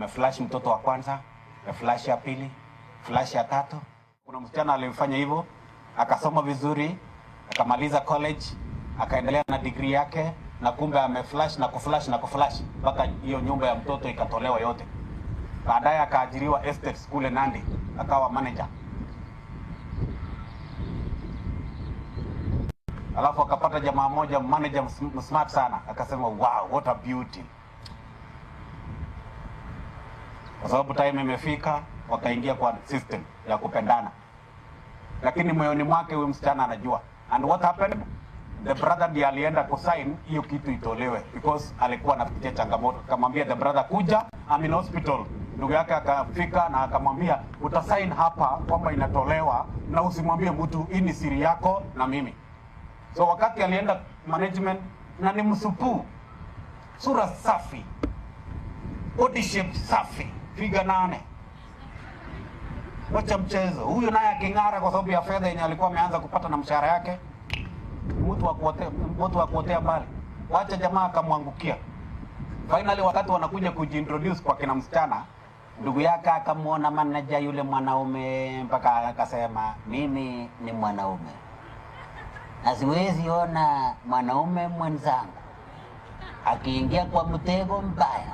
ameflash mtoto wa kwanza, ameflash ya pili, flash ya tatu. Kuna msichana alifanya hivyo, akasoma vizuri, akamaliza college, akaendelea na degree yake, na kumbe ameflash na kuflash na kuflash mpaka hiyo nyumba ya mtoto ikatolewa yote. Baadaye akaajiriwa estates kule Nandi, akawa manager. Alafu akapata jamaa moja manager smart sana, akasema wow, what a beauty. Kwa sababu time imefika, wakaingia kwa system ya kupendana. Lakini moyoni mwake huyu msichana anajua. And what happened? The brother ndiye alienda kusign hiyo kitu itolewe because alikuwa anapitia changamoto. Akamwambia the brother, kuja, I'm in hospital. Ndugu yake akafika na akamwambia utasign hapa kwamba inatolewa na usimwambie mtu, hii ni siri yako na mimi. So wakati alienda management, na ni msupu, sura safi, body shape safi, figa 8. Wacha mchezo. Huyo naye aking'ara kwa sababu ya fedha yenye alikuwa ameanza kupata na mshahara yake. Mtu wa kuotea mbali. Wacha jamaa akamwangukia. Finally wakati wanakuja kujiintroduce kwa kina msichana, ndugu yake akamuona manager yule mwanaume mpaka akasema, mimi ni mwanaume na siwezi ona mwanaume mwenzangu akiingia kwa mtego mbaya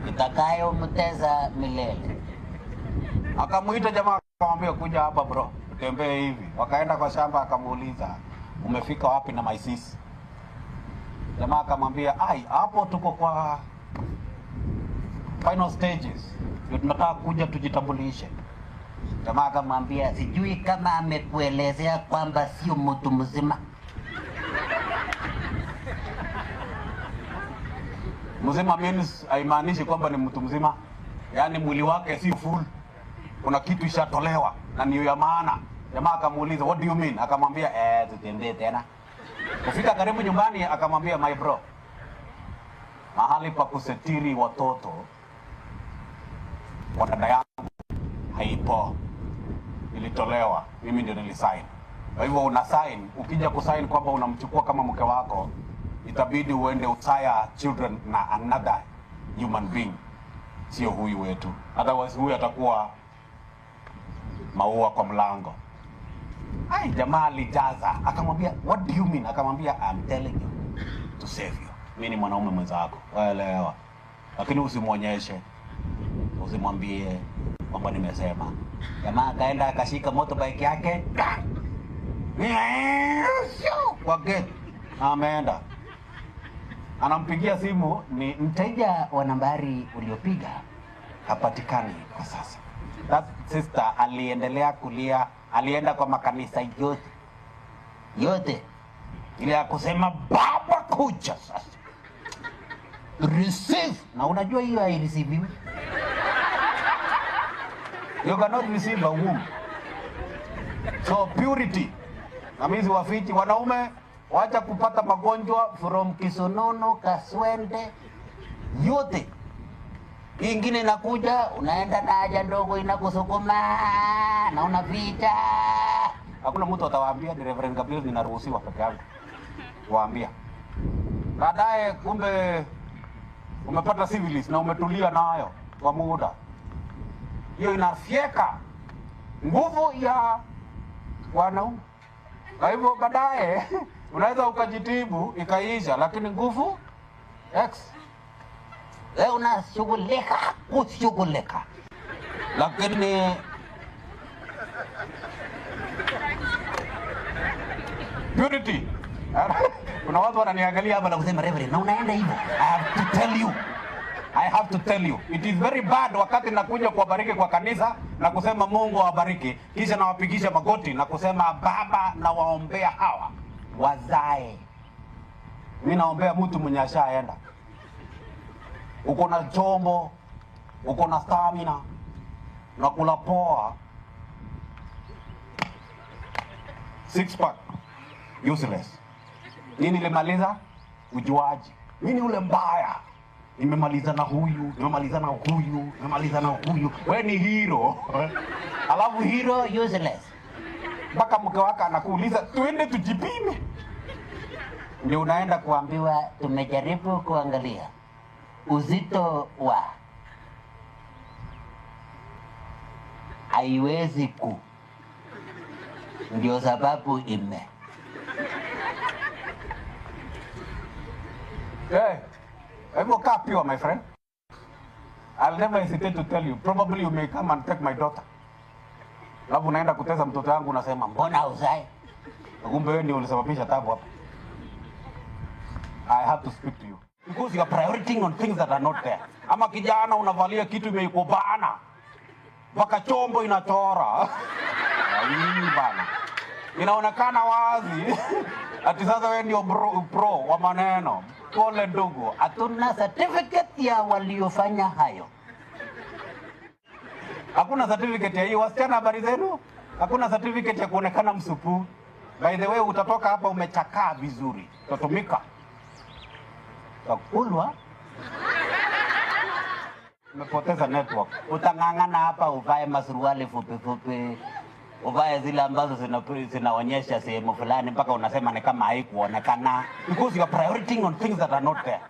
itakayo mteza milele. Akamuita jamaa akamwambia, kuja hapa bro, tembee hivi. Wakaenda kwa shamba, akamuuliza, umefika wapi na maisisi? Jamaa akamwambia, ai, hapo tuko kwa final stages, tunataka kuja tujitambulishe. Jamaa akamwambia, sijui kama amekuelezea kwamba sio mtu mzima. Mzima means haimaanishi kwamba ni mtu mzima. Yaani mwili wake si full. Kuna kitu ishatolewa na ni ya maana. Jamaa akamuuliza, what do you mean? Akamwambia, tutembee tena. Kufika karibu nyumbani akamwambia, my bro, mahali pa kusetiri watoto kwa dada yangu haipo, ilitolewa, mimi ndio nilisign. Kwa hivyo una sign, ukija kusign kwamba unamchukua kama mke wako, itabidi uende usaya children na another human being, sio huyu wetu. Otherwise huyu atakuwa maua kwa mlango. Ai, jamaa alijaza, akamwambia, what do you mean? Akamwambia, I'm telling you to save you. Mimi ni mwanaume mwenzako, waelewa. Lakini usimuonyeshe, usimwambie kwamba nimesema. Jamaa akaenda akashika motorbike yake, kwa gate, ameenda. Anampigia simu, ni mteja wa nambari uliopiga hapatikani kwa sasa. That sister aliendelea kulia, alienda kwa makanisa yote ili akusema, baba kuja sasa, receive. Na unajua hiyo haireceive. You cannot receive a womb. So purity. Na mizi wafiti, wanaume wacha kupata magonjwa from kisonono, kaswende, yote. Ingine inakuja, unaenda na haja ndogo inakusukuma na unapita. Hakuna mtu atawaambia ni Reverend Gabriel ninaruhusiwa peke yangu. Waambia. Baadaye kumbe umepata syphilis na umetulia nayo kwa muda. Hiyo inafyeka nguvu ya wanaume. Kwa hivyo baadaye unaweza ukajitibu ikaisha, lakini nguvu X. Wewe unashughulika kushughulika. Lakini purity. Kuna watu wananiangalia hapa na kusema, Reverend, na unaenda hivyo. I have to tell you. It is very bad wakati nakuja kuwabariki kwa kanisa na kusema Mungu awabariki, kisha nawapigisha magoti na kusema Baba na waombea hawa wazae. Mimi naombea mtu mwenye ashaenda. Uko na chombo, uko na stamina, unakula poa, six pack, useless. Nini nilimaliza? Ujuaji. Mimi ule mbaya. Nimemaliza na huyu, nimemaliza na huyu, nimemaliza na huyu. Wewe ni hero. Alafu hero useless. Mpaka mke wako anakuuliza, tuende tujipime. Ndio unaenda kuambiwa, tumejaribu kuangalia uzito wa haiwezi ku. Ndio sababu ime. Hey, I'm okay, pure, my friend. I'll never hesitate to tell you. Probably you may come and take my daughter. Labu unaenda kutesa mtoto wangu unasema mbona uzai? Kumbe wewe ndio ulisababisha tabu hapa. I have to speak to you. Because you are prioritizing on things that are not there. Ama kijana unavalia kitu imeikubana. Mpaka chombo inachora. Nini bana? Inaonekana wazi. Ati sasa wewe ndio pro wa maneno. Pole ndugu. Hatuna certificate ya waliofanya hayo. Hakuna certificate ya hiyo. Wasichana habari zenu? Hakuna certificate ya kuonekana msupu. By the way, utatoka hapa umechakaa vizuri. Utatumika. Takulwa. Umepoteza network. Utangangana hapa uvae masuruali fupi. Uvae zile ambazo zinaonyesha sehemu fulani mpaka unasema ni kama haikuonekana. Because you are prioritizing on things that are not there.